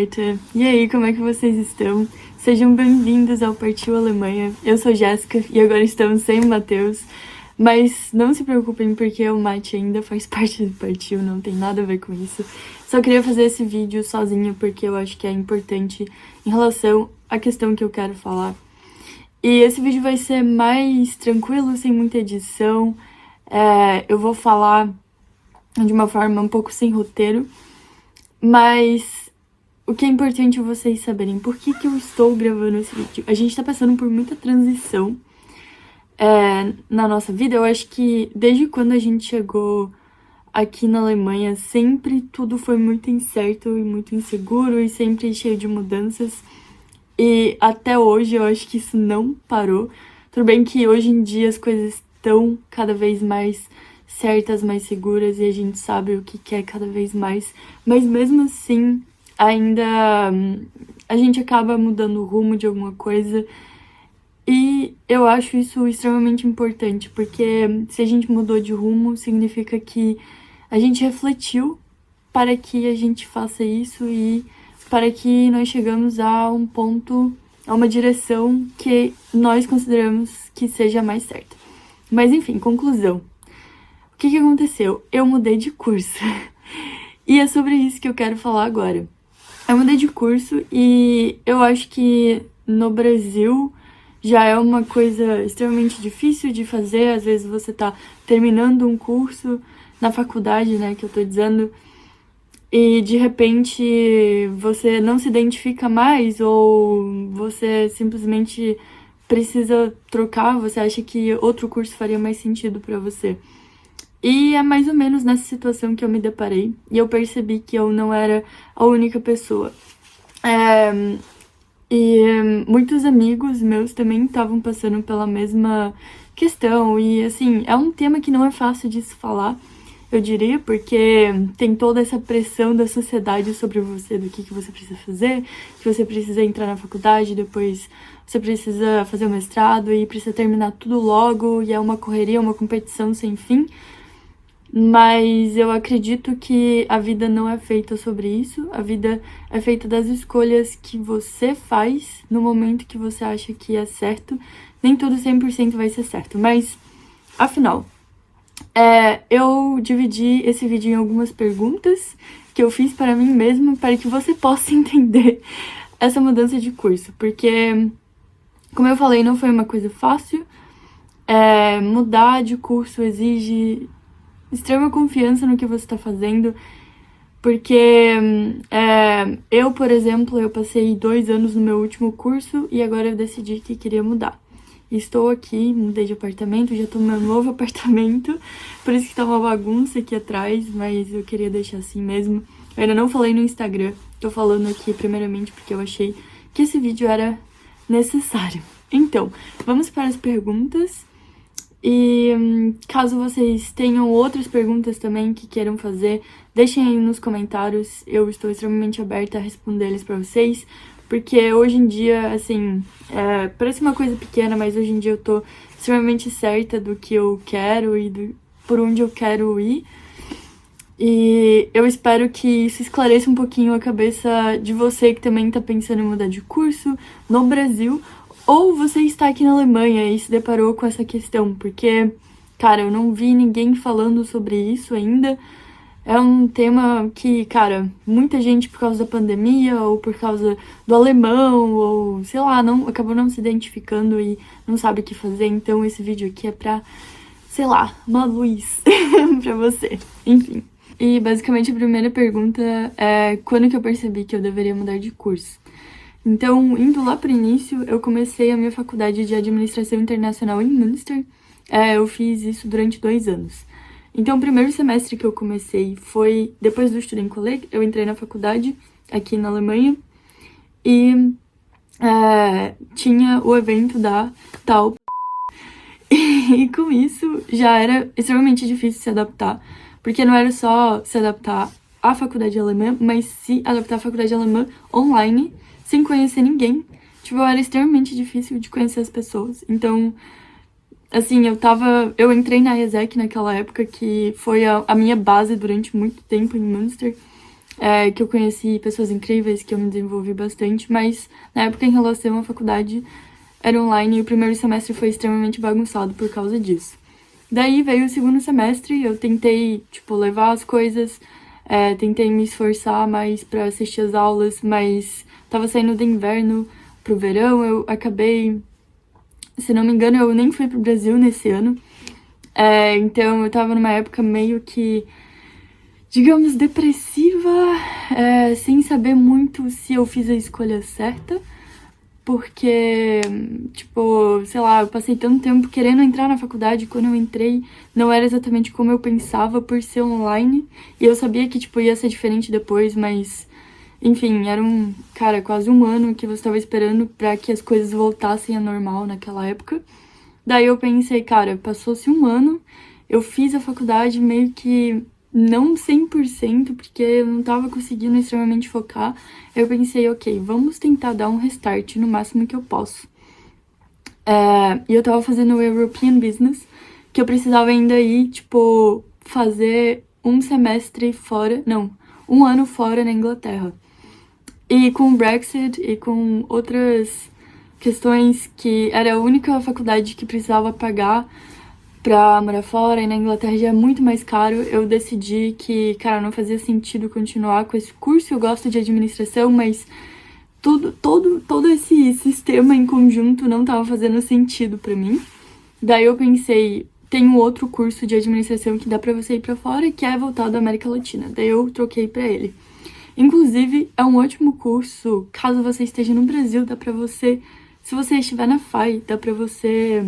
aberta! E aí, como é que vocês estão? Sejam bem-vindos ao Partiu Alemanha. Eu sou Jéssica e agora estamos sem o Matheus. Mas não se preocupem porque o Mate ainda faz parte do Partiu, não tem nada a ver com isso. Só queria fazer esse vídeo sozinha porque eu acho que é importante em relação à questão que eu quero falar. E esse vídeo vai ser mais tranquilo, sem muita edição. Eu vou falar de uma forma um pouco sem roteiro. Mas o que é importante vocês saberem, por que eu estou gravando esse vídeo? A gente tá passando por muita transição na nossa vida. Eu acho que desde quando a gente chegou aqui na Alemanha, sempre tudo foi muito incerto e muito inseguro e sempre cheio de mudanças. E até hoje eu acho que isso não parou. Tudo bem que hoje em dia as coisas estão cada vez mais certas, mais seguras, e a gente sabe o que quer cada vez mais, mas mesmo assim, ainda a gente acaba mudando o rumo de alguma coisa, e eu acho isso extremamente importante, porque se a gente mudou de rumo, significa que a gente refletiu para que a gente faça isso e para que nós chegamos a um ponto, a uma direção que nós consideramos que seja a mais certa. Mas enfim, conclusão. O que aconteceu? Eu mudei de curso. E é sobre isso que eu quero falar agora. Eu mudei de curso e eu acho que no Brasil já é uma coisa extremamente difícil de fazer. Às vezes você tá terminando um curso na faculdade, né, que eu tô dizendo, e de repente você não se identifica mais ou você simplesmente precisa trocar, você acha que outro curso faria mais sentido pra você. E é mais ou menos nessa situação que eu me deparei, e eu percebi que eu não era a única pessoa. Muitos amigos meus também estavam passando pela mesma questão, e assim, é um tema que não é fácil de se falar, eu diria, porque tem toda essa pressão da sociedade sobre você, do que você precisa fazer, que você precisa entrar na faculdade, depois você precisa fazer o mestrado e precisa terminar tudo logo, e é uma correria, uma competição sem fim. Mas eu acredito que a vida não é feita sobre isso, a vida é feita das escolhas que você faz no momento que você acha que é certo. Nem tudo 100% vai ser certo, mas afinal, eu dividi esse vídeo em algumas perguntas que eu fiz para mim mesma, para que você possa entender essa mudança de curso, porque, como eu falei, não foi uma coisa fácil. Mudar de curso exige extrema confiança no que você está fazendo, porque eu, por exemplo, eu passei 2 anos no meu último curso e agora eu decidi que queria mudar. Estou aqui, mudei de apartamento, já tô no meu novo apartamento, por isso que tá uma bagunça aqui atrás, mas eu queria deixar assim mesmo. Eu ainda não falei no Instagram, tô falando aqui primeiramente porque eu achei que esse vídeo era necessário. Então, vamos para as perguntas. E caso vocês tenham outras perguntas também que queiram fazer, deixem aí nos comentários. Eu estou extremamente aberta a responder eles pra vocês, porque hoje em dia, assim, parece uma coisa pequena, mas hoje em dia eu tô extremamente certa do que eu quero e por onde eu quero ir. E eu espero que isso esclareça um pouquinho a cabeça de você que também tá pensando em mudar de curso no Brasil, ou você está aqui na Alemanha e se deparou com essa questão, porque, cara, eu não vi ninguém falando sobre isso ainda. É um tema que, cara, muita gente, por causa da pandemia, ou por causa do alemão, ou, sei lá, acabou não se identificando e não sabe o que fazer. Então esse vídeo aqui é pra, sei lá, uma luz pra você. Enfim. E basicamente a primeira pergunta é quando que eu percebi que eu deveria mudar de curso. Então, indo lá pro início, eu comecei a minha faculdade de Administração Internacional em Münster. Eu fiz isso durante 2 anos. Então, o primeiro semestre que eu comecei foi depois do Studentenkolleg. Eu entrei na faculdade aqui na Alemanha e tinha o evento da tal. E com isso já era extremamente difícil se adaptar, porque não era só se adaptar à faculdade alemã, mas se adaptar à faculdade alemã online, sem conhecer ninguém. Tipo, era extremamente difícil de conhecer as pessoas. Então, assim, eu entrei na ESEC naquela época, que foi a minha base durante muito tempo em Münster. que eu conheci pessoas incríveis, que eu me desenvolvi bastante, mas na época em relação à faculdade era online e o primeiro semestre foi extremamente bagunçado por causa disso. Daí veio o segundo semestre, eu tentei, tipo, levar as coisas, tentei me esforçar mais pra assistir as aulas, mas tava saindo do inverno pro verão, eu acabei, se não me engano, eu nem fui pro Brasil nesse ano. Então eu tava numa época meio que, digamos, depressiva, sem saber muito se eu fiz a escolha certa. Porque, tipo, sei lá, eu passei tanto tempo querendo entrar na faculdade, quando eu entrei não era exatamente como eu pensava por ser online, e eu sabia que, tipo, ia ser diferente depois, mas, enfim, era quase um ano que você tava esperando pra que as coisas voltassem ao normal naquela época. Daí eu pensei, cara, passou-se um ano, eu fiz a faculdade meio que não 100%, porque eu não tava conseguindo extremamente focar. Eu pensei, ok, vamos tentar dar um restart no máximo que eu posso. E eu tava fazendo o European Business, que eu precisava ainda ir, tipo, fazer um semestre fora, não, um ano fora na Inglaterra. E com o Brexit e com outras questões que era a única faculdade que precisava pagar pra morar fora, e na Inglaterra já é muito mais caro, eu decidi que, cara, não fazia sentido continuar com esse curso. Eu gosto de administração, mas todo esse sistema em conjunto não tava fazendo sentido pra mim. Daí eu pensei, tem um outro curso de administração que dá pra você ir pra fora, que é voltado à América Latina. Daí eu troquei pra ele. Inclusive, é um ótimo curso, caso você esteja no Brasil, dá pra você, se você estiver na FAI, dá pra você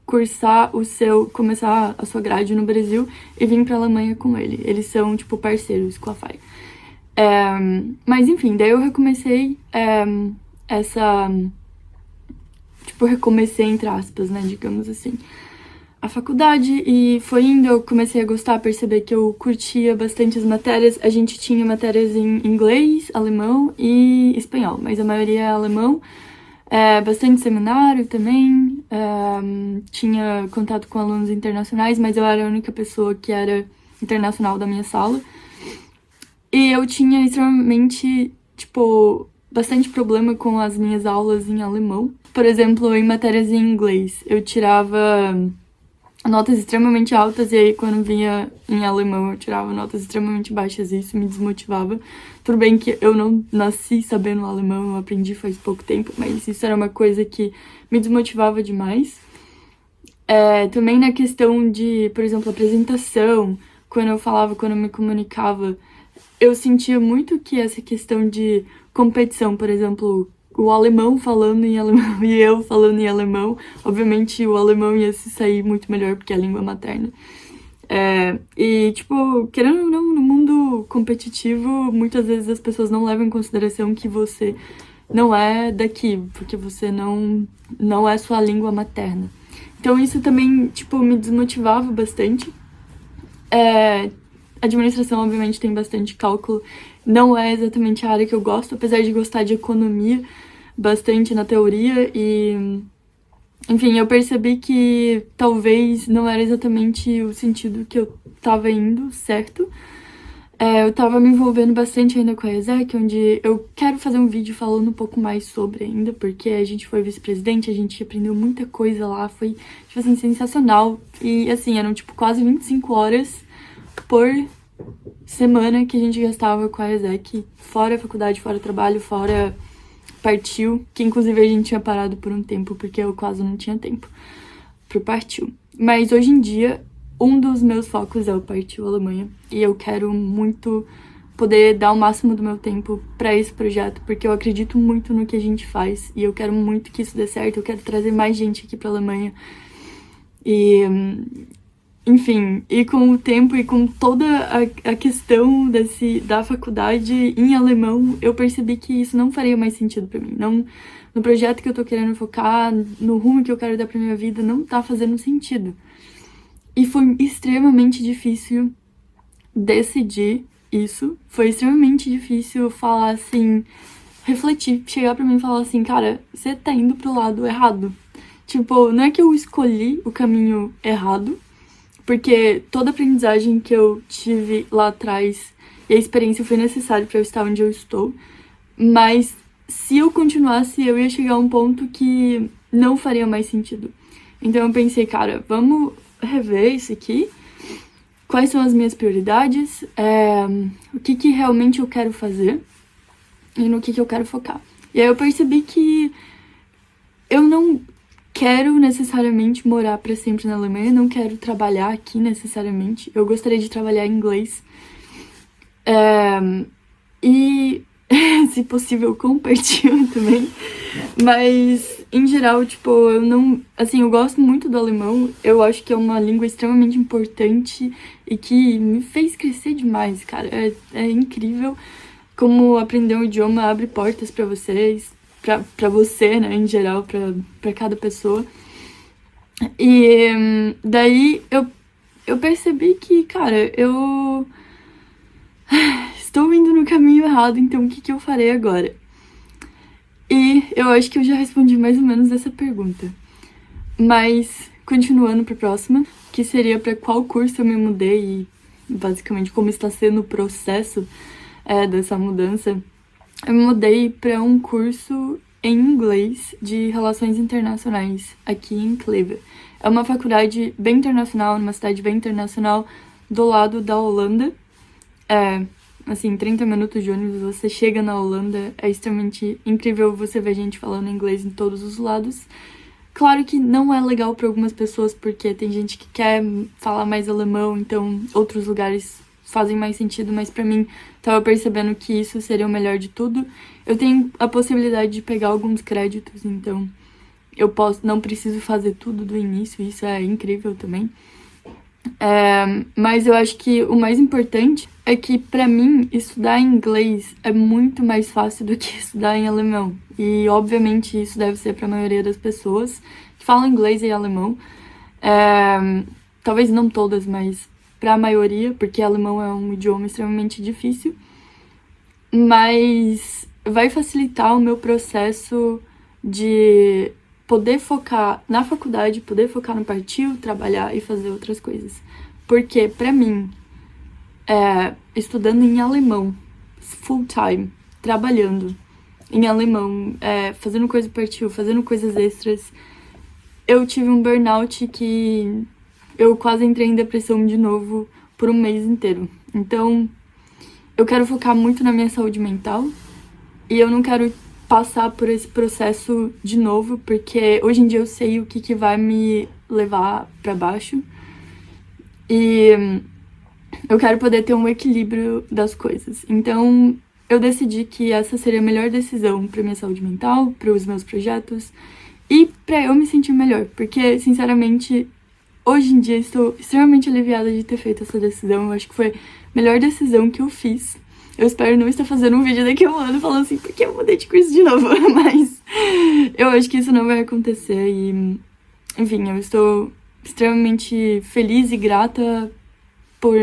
começar a sua grade no Brasil e vir pra Alemanha com ele. Eles são, tipo, parceiros com a FAI. Mas enfim, daí eu recomecei recomecei entre aspas, né, digamos assim, a faculdade, e foi indo, eu comecei a gostar, a perceber que eu curtia bastante as matérias. A gente tinha matérias em inglês, alemão e espanhol, mas a maioria é alemão. Bastante seminário também, tinha contato com alunos internacionais, mas eu era a única pessoa que era internacional da minha sala. E eu tinha extremamente, tipo, bastante problema com as minhas aulas em alemão. Por exemplo, em matérias em inglês, eu tirava notas extremamente altas, e aí quando vinha em alemão eu tirava notas extremamente baixas, e isso me desmotivava. Tudo bem que eu não nasci sabendo alemão, eu aprendi faz pouco tempo, mas isso era uma coisa que me desmotivava demais. Também na questão de, por exemplo, apresentação, quando eu me comunicava, eu sentia muito que essa questão de competição, por exemplo, o alemão falando em alemão e eu falando em alemão, obviamente o alemão ia se sair muito melhor porque é a língua materna. E, tipo, querendo ou não, no mundo competitivo, muitas vezes as pessoas não levam em consideração que você não é daqui, porque você não é sua língua materna. Então isso também, tipo, me desmotivava bastante. Administração, obviamente, tem bastante cálculo. Não é exatamente a área que eu gosto, apesar de gostar de economia bastante na teoria. E, enfim, eu percebi que talvez não era exatamente o sentido que eu tava indo, certo? Eu tava me envolvendo bastante ainda com a ESEC, onde eu quero fazer um vídeo falando um pouco mais sobre ainda, porque a gente foi vice-presidente, a gente aprendeu muita coisa lá, foi, tipo assim, sensacional. E, assim, eram, tipo, quase 25 horas por semana que a gente gastava com a ESEC, fora a faculdade, fora o trabalho, fora Partiu, que inclusive a gente tinha parado por um tempo, porque eu quase não tinha tempo pro Partiu. Mas hoje em dia, um dos meus focos é o Partiu Alemanha, e eu quero muito poder dar o máximo do meu tempo pra esse projeto, porque eu acredito muito no que a gente faz, e eu quero muito que isso dê certo, eu quero trazer mais gente aqui pra Alemanha. E, enfim, e com o tempo e com toda a questão da faculdade em alemão, eu percebi que isso não faria mais sentido pra mim. Não, no projeto que eu tô querendo focar, no rumo que eu quero dar pra minha vida, não tá fazendo sentido. E foi extremamente difícil decidir isso. Foi extremamente difícil falar assim, refletir, chegar pra mim e falar assim, cara, você tá indo pro lado errado. Tipo, não é que eu escolhi o caminho errado, porque toda a aprendizagem que eu tive lá atrás e a experiência foi necessária para eu estar onde eu estou, mas se eu continuasse, eu ia chegar a um ponto que não faria mais sentido. Então eu pensei, cara, vamos rever isso aqui, quais são as minhas prioridades, o que realmente eu quero fazer e no que eu quero focar. E aí eu percebi que eu não quero necessariamente morar para sempre na Alemanha, não quero trabalhar aqui necessariamente. Eu gostaria de trabalhar em inglês. E, se possível, compartilho também. Mas, em geral, tipo, eu não... Assim, eu gosto muito do alemão. Eu acho que é uma língua extremamente importante e que me fez crescer demais, cara. É incrível como aprender um idioma abre portas pra vocês, pra você, né, em geral, pra cada pessoa. E daí eu percebi que, cara, eu estou indo no caminho errado, então o que eu farei agora? E eu acho que eu já respondi mais ou menos essa pergunta. Mas, continuando pra próxima, que seria pra qual curso eu me mudei e, basicamente, como está sendo o processo dessa mudança. Eu me mudei para um curso em inglês de Relações Internacionais aqui em Kleve. É uma faculdade bem internacional, numa cidade bem internacional, do lado da Holanda. Assim, 30 minutos de ônibus, você chega na Holanda. É extremamente incrível você ver gente falando inglês em todos os lados. Claro que não é legal para algumas pessoas, porque tem gente que quer falar mais alemão, então outros lugares fazem mais sentido, mas pra mim tava percebendo que isso seria o melhor de tudo. Eu tenho a possibilidade de pegar alguns créditos, então não preciso fazer tudo do início, isso é incrível também. Mas eu acho que o mais importante é que, pra mim, estudar em inglês é muito mais fácil do que estudar em alemão. E, obviamente, isso deve ser pra maioria das pessoas que falam inglês e alemão. Talvez não todas, mas pra maioria, porque alemão é um idioma extremamente difícil. Mas vai facilitar o meu processo de poder focar na faculdade, poder focar no partiu, trabalhar e fazer outras coisas. Porque, pra mim, estudando em alemão, full time, trabalhando em alemão, fazendo coisa do partiu, fazendo coisas extras, eu tive um burnout que eu quase entrei em depressão de novo por um mês inteiro. Então, eu quero focar muito na minha saúde mental e eu não quero passar por esse processo de novo, porque hoje em dia eu sei o que vai me levar pra baixo e eu quero poder ter um equilíbrio das coisas. Então, eu decidi que essa seria a melhor decisão pra minha saúde mental, para os meus projetos e pra eu me sentir melhor, porque, sinceramente, hoje em dia estou extremamente aliviada de ter feito essa decisão. Eu acho que foi a melhor decisão que eu fiz. Eu espero não estar fazendo um vídeo daqui a um ano falando assim, porque eu mudei de curso de novo. Mas eu acho que isso não vai acontecer e, enfim, eu estou extremamente feliz e grata por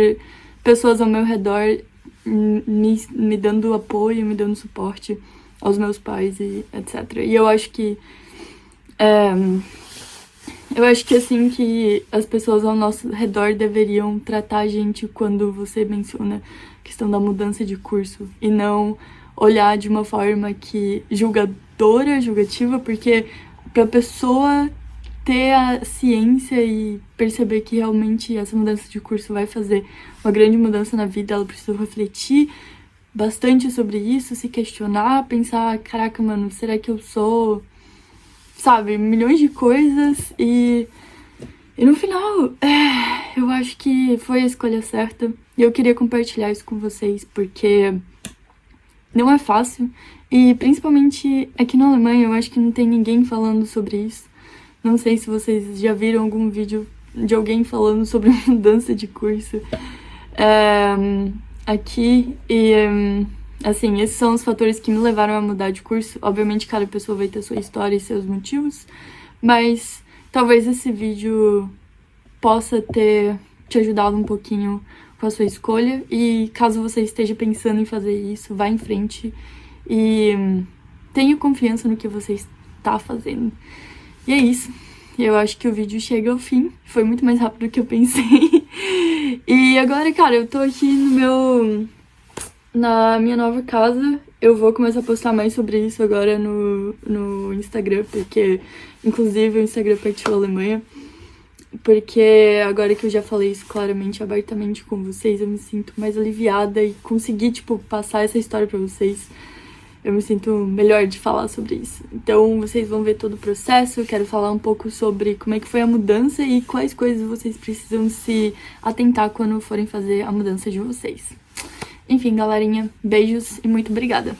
pessoas ao meu redor me dando apoio, me dando suporte, aos meus pais e etc. E eu acho que assim que as pessoas ao nosso redor deveriam tratar a gente quando você menciona a questão da mudança de curso e não olhar de uma forma que julgativa, porque pra pessoa ter a ciência e perceber que realmente essa mudança de curso vai fazer uma grande mudança na vida, ela precisa refletir bastante sobre isso, se questionar, pensar, caraca, mano, será que eu sou... Sabe, milhões de coisas e no final, eu acho que foi a escolha certa. E eu queria compartilhar isso com vocês, porque não é fácil. E principalmente aqui na Alemanha, eu acho que não tem ninguém falando sobre isso. Não sei se vocês já viram algum vídeo de alguém falando sobre mudança de curso aqui. E, assim, esses são os fatores que me levaram a mudar de curso. Obviamente, cada pessoa vai ter sua história e seus motivos, mas talvez esse vídeo possa ter te ajudado um pouquinho com a sua escolha. E caso você esteja pensando em fazer isso, vá em frente e tenha confiança no que você está fazendo. E é isso. Eu acho que o vídeo chega ao fim. Foi muito mais rápido do que eu pensei. E agora, cara, eu tô aqui no meu na minha nova casa. Eu vou começar a postar mais sobre isso agora no Instagram, porque, inclusive, o Instagram partiu a Alemanha. Porque agora que eu já falei isso claramente, abertamente com vocês, eu me sinto mais aliviada e consegui, tipo, passar essa história pra vocês. Eu me sinto melhor de falar sobre isso. Então, vocês vão ver todo o processo. Eu quero falar um pouco sobre como é que foi a mudança e quais coisas vocês precisam se atentar quando forem fazer a mudança de vocês. Enfim, galerinha, beijos e muito obrigada.